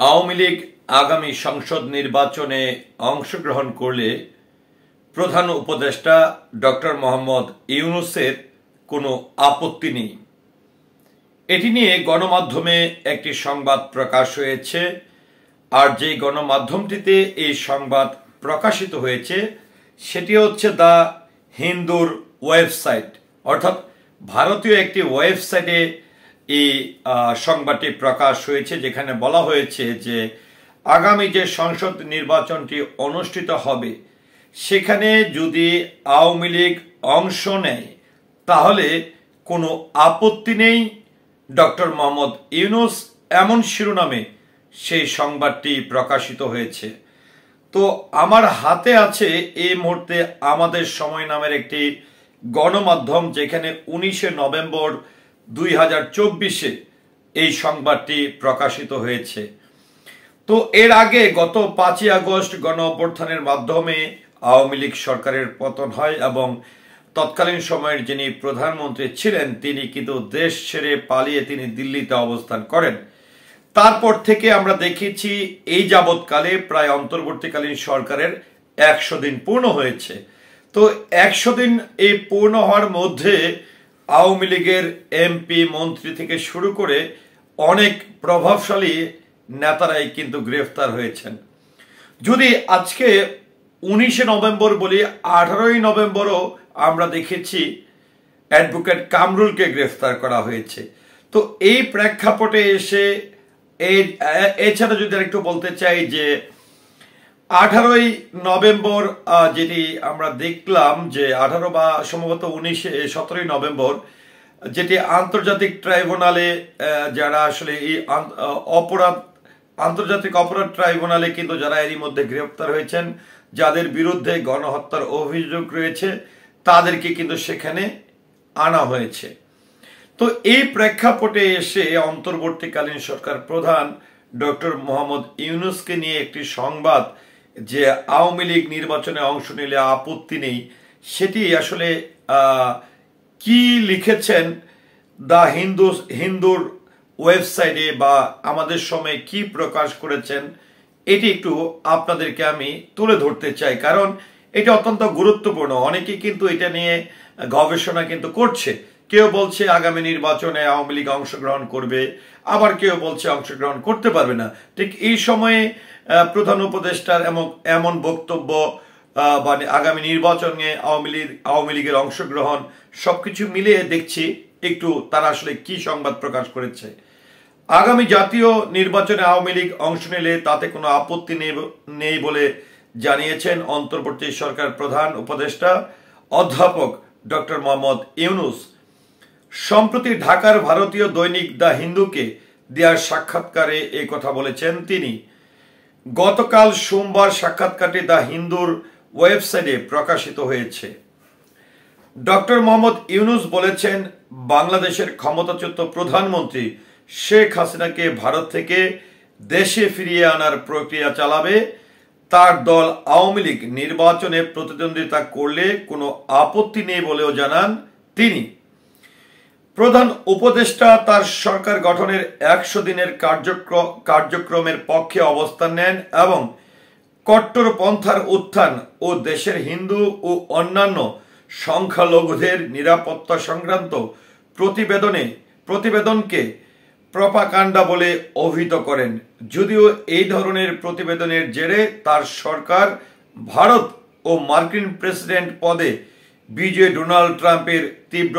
আওয়ামী লীগ আগামী সংসদ নির্বাচনে অংশগ্রহণ করলে প্রধান উপদেষ্টা ডক্টর মোহাম্মদ ইউনূসের কোনো আপত্তি নেই। এটি নিয়ে গণমাধ্যমে একটি সংবাদ প্রকাশ হয়েছে, আর যে গণমাধ্যমটিতে এই সংবাদ প্রকাশিত হয়েছে সেটি হচ্ছে দ্য হিন্দুর ওয়েবসাইট, অর্থাৎ ভারতীয় একটি ওয়েবসাইটে এই সংবাদটি প্রকাশ হয়েছে, যেখানে বলা হয়েছে যে আগামী যে সংসদ নির্বাচনটি অনুষ্ঠিত হবে সেখানে যদি আওয়ামী লীগ অংশ নেয় তাহলে কোনো আপত্তি নেই ডক্টর মোহাম্মদ ইউনূস, এমন শিরোনামে সেই সংবাদটি প্রকাশিত হয়েছে। তো আমার হাতে আছে এই মুহূর্তে আমাদের সময় নামের একটি গণমাধ্যম, যেখানে 19 নভেম্বর 2024 এই সংবাদটি প্রকাশিত হয়েছে। তো এর আগে গত 5 আগস্ট গণ অভ্যুত্থানের মাধ্যমে আওয়ামী লীগ সরকারের পতন হয় এবং তৎকালীন সময়ের যিনি প্রধানমন্ত্রী ছিলেন তিনি কিন্তু দেশ ছেড়ে পালিয়ে তিনি দিল্লিতে অবস্থান করেন। তারপর থেকে আমরা দেখেছি এই যাবৎকালে প্রায় অন্তর্বর্তীকালীন সরকারের 100 দিন পূর্ণ হয়েছে। তো 100 দিন এই পূর্ণ হওয়ার মধ্যে আওয়ামী লীগের এমপি মন্ত্রী থেকে শুরু করে অনেক প্রভাবশালী নেতারাই কিন্তু গ্রেফতার হয়েছেন। যদি আজকে 19 নভেম্বর বলি, 18 নভেম্বরও আমরা দেখেছি অ্যাডভোকেট কামরুলকে গ্রেফতার করা হয়েছে। তো এই প্রেক্ষাপটে এসে এছাড়া যদি আরেকটু বলতে চাই যে 18 নভেম্বর যেটি আমরা দেখলাম যে 18 বা সম্ভবত 17 নভেম্বর যেটি আন্তর্জাতিক ট্রাইব্যুনালে যারা আসলে এই আন্তর্জাতিক অপরাধ ট্রাইব্যুনালে কিন্তু যারা এরই মধ্যে গ্রেফতার হয়েছেন, যাদের বিরুদ্ধে গণহত্যার অভিযোগ রয়েছে, তাদেরকে কিন্তু সেখানে আনা হয়েছে। তো এই প্রেক্ষাপটে এসে অন্তর্বর্তীকালীন সরকার প্রধান ডক্টর মোহাম্মদ ইউনূসকে নিয়ে একটি সংবাদ যে আওয়ামী লীগ নির্বাচনে অংশ নিলে আপত্তি নেই, সেটি আসলে কি লিখেছেন দ্য হিন্দুর ওয়েবসাইটে বা আমাদের সময় কি প্রকাশ করেছেন এটি একটু আপনাদেরকে আমি তুলে ধরতে চাই, কারণ এটা অত্যন্ত গুরুত্বপূর্ণ। অনেকেই কিন্তু এটা নিয়ে গবেষণা কিন্তু করছে। কেউ বলছে আগামী নির্বাচনে আওয়ামী লীগ অংশগ্রহণ করবে, আবার কেউ বলছে অংশগ্রহণ করতে পারবে না। ঠিক এই সময়ে প্রধান উপদেষ্টার এমন বক্তব্য বা আগামী নির্বাচনে আওয়ামী লীগের অংশগ্রহণ সবকিছু মিলিয়ে দেখছি একটু তারা আসলে কি সংবাদ প্রকাশ করেছে। আগামী জাতীয় নির্বাচনে আওয়ামী লীগ অংশ নিলে তাতে কোনো আপত্তি নেই বলে জানিয়েছেন অন্তর্বর্তী সরকার প্রধান উপদেষ্টা অধ্যাপক ডক্টর মোহাম্মদ ইউনূস। সম্প্রতি ঢাকার ভারতীয় দৈনিক দ্য হিন্দুকে দেওয়া সাক্ষাৎকারে এই কথা বলেছেন তিনি। গতকাল সোমবার সাক্ষাৎকারটি দ্য হিন্দুর ওয়েবসাইটে প্রকাশিত হয়েছে। ডক্টর মোহাম্মদ ইউনূস বলেছেন, বাংলাদেশের ক্ষমতাচ্যুত প্রধানমন্ত্রী শেখ হাসিনাকে ভারত থেকে দেশে ফিরিয়ে আনার প্রক্রিয়া চালাবে। তার দল আওয়ামী লীগ নির্বাচনে প্রতিদ্বন্দ্বিতা করলে কোনো আপত্তি নেই বলেও জানান তিনি। প্রধান উপদেষ্টা তার সরকার গঠনের 100 দিনের কার্যক্রমের পক্ষে অবস্থান নেন এবং কট্টরপন্থার উত্থান ও দেশের হিন্দু ও অন্যান্য সংখ্যালঘুদের নিরাপত্তা সংক্রান্ত প্রতিবেদনকে প্রপাগান্ডা বলে অভিহিত করেন। যদিও এই ধরনের প্রতিবেদনের জেরে তার সরকার ভারত ও মার্কিন প্রেসিডেন্ট পদে বিজয়ী ডোনাল্ড ট্রাম্পের তীব্র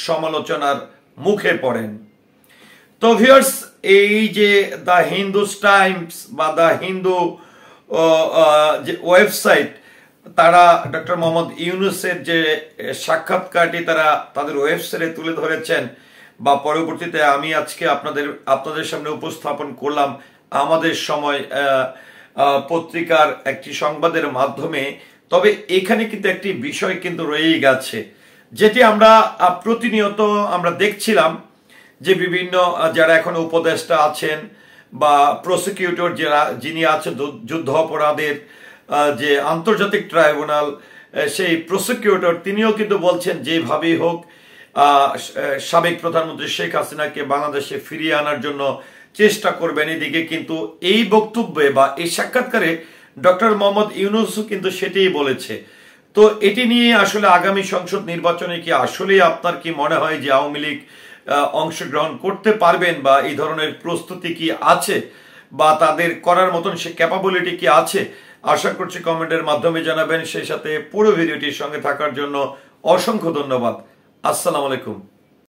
সমালোচনার মুখে পড়েন। তো ভিউয়ার্স, এই যে দ্য হিন্দু টাইমস বা দ্য হিন্দু যে ওয়েবসাইট, তারা ডক্টর মোহাম্মদ ইউনূসের যে সাক্ষাৎকারটি তারা তাদের ওয়েবসাইটে তুলে ধরেছেন বা পরবর্তীতে আমি আজকে আপনাদের সামনে উপস্থাপন করলাম আমাদের সময় পত্রিকার একটি সংবাদের মাধ্যমে। তবে এখানে কিন্তু একটি বিষয় কিন্তু রয়েই গেছে, যেটি আমরা প্রতিনিয়ত আমরা দেখছিলাম যে বিভিন্ন যারা এখন উপদেষ্টা আছেন বা প্রসিকিউটর যিনি আছেন যুদ্ধ অপরাধের যে আন্তর্জাতিক ট্রাইব্যুনাল, সেই প্রসিকিউটর তিনিও কিন্তু বলছেন যেভাবেই হোক সাবেক প্রধানমন্ত্রী শেখ হাসিনাকে বাংলাদেশে ফিরিয়ে আনার জন্য চেষ্টা করবেন। এদিকে কিন্তু এই বক্তব্যে বা এই সাক্ষাৎকারে ডক্টর মোহাম্মদ ইউনূসও কিন্তু সেটাই বলেছে। তো এটি নিয়ে আসলে আগামী সংসদ নির্বাচনে কি আসলেই আপনার কি মনে হয় যে আওয়ামী লীগ অংশগ্রহণ করতে পারবেন, বা এই ধরনের প্রস্তুতি কি আছে, বা তাদের করার মতন সে ক্যাপাবিলিটি কি আছে? আশা করছি কমেন্টের মাধ্যমে জানাবেন। সেই সাথে পুরো ভিডিওটির সঙ্গে থাকার জন্য অসংখ্য ধন্যবাদ। আসসালামু আলাইকুম।